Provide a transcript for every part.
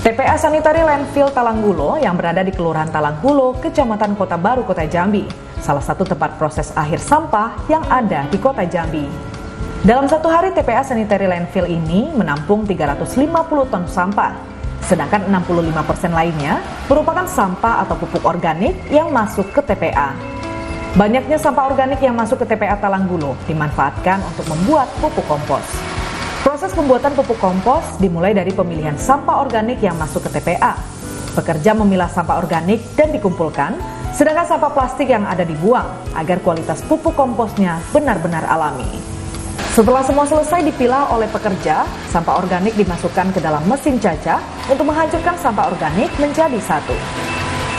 TPA Sanitary Landfill Talanggulo yang berada di Kelurahan Talanggulo, Kecamatan Kota Baru, Kota Jambi, salah satu tempat proses akhir sampah yang ada di Kota Jambi. Dalam satu hari, TPA Sanitary Landfill ini menampung 350 ton sampah, sedangkan 65% lainnya merupakan sampah atau pupuk organik yang masuk ke TPA. Banyaknya sampah organik yang masuk ke TPA Talanggulo dimanfaatkan untuk membuat pupuk kompos. Proses pembuatan pupuk kompos dimulai dari pemilihan sampah organik yang masuk ke TPA. Pekerja memilah sampah organik dan dikumpulkan, sedangkan sampah plastik yang ada dibuang agar kualitas pupuk komposnya benar-benar alami. Setelah semua selesai dipilah oleh pekerja, sampah organik dimasukkan ke dalam mesin cacah untuk menghancurkan sampah organik menjadi satu.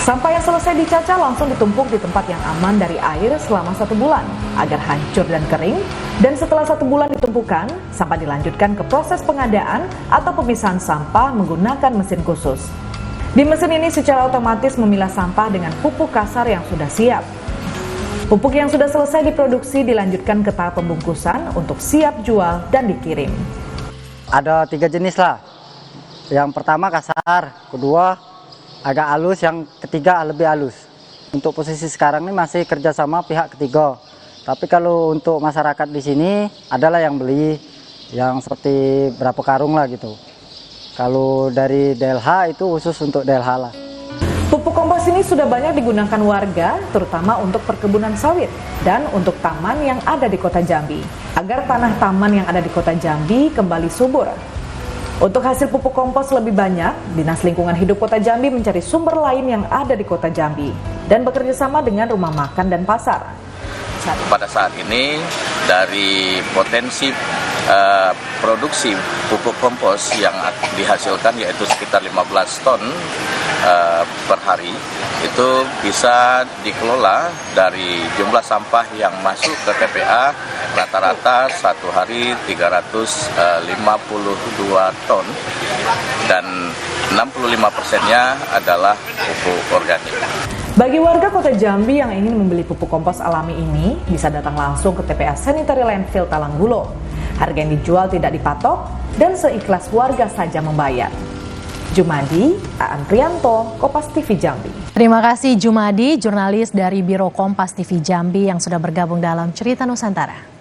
Sampah yang selesai dicacah langsung ditumpuk di tempat yang aman dari air selama 1 bulan agar hancur dan kering, dan setelah 1 bulan ditumpukan, sampah dilanjutkan ke proses pengadaan atau pemisahan sampah menggunakan mesin khusus. Di mesin ini secara otomatis memilah sampah dengan pupuk kasar yang sudah siap. Pupuk yang sudah selesai diproduksi dilanjutkan ke tahap pembungkusan untuk siap jual dan dikirim. Ada 3 jenis lah. Yang pertama kasar, kedua agak halus, yang ketiga lebih halus. Untuk posisi sekarang ini masih kerjasama pihak ketiga. Tapi kalau untuk masyarakat di sini adalah yang beli yang seperti berapa karung lah gitu. Kalau dari DLH itu khusus untuk DLH lah. Pupuk kompos ini sudah banyak digunakan warga, terutama untuk perkebunan sawit dan untuk taman yang ada di Kota Jambi, agar tanah taman yang ada di Kota Jambi kembali subur. Untuk hasil pupuk kompos lebih banyak, Dinas Lingkungan Hidup Kota Jambi mencari sumber lain yang ada di Kota Jambi dan bekerja sama dengan rumah makan dan pasar. Pada saat ini dari potensi produksi pupuk kompos yang dihasilkan yaitu sekitar 15 ton per hari, itu bisa dikelola dari jumlah sampah yang masuk ke TPA rata-rata satu hari 352 ton dan 65%-nya adalah pupuk organik. Bagi warga Kota Jambi yang ingin membeli pupuk kompos alami ini, bisa datang langsung ke TPA Sanitary Landfill Talanggulo. Harga yang dijual tidak dipatok dan seikhlas warga saja membayar. Jumadi, Aan Prianto, Kompas TV Jambi. Terima kasih Jumadi, jurnalis dari Biro Kompas TV Jambi yang sudah bergabung dalam Cerita Nusantara.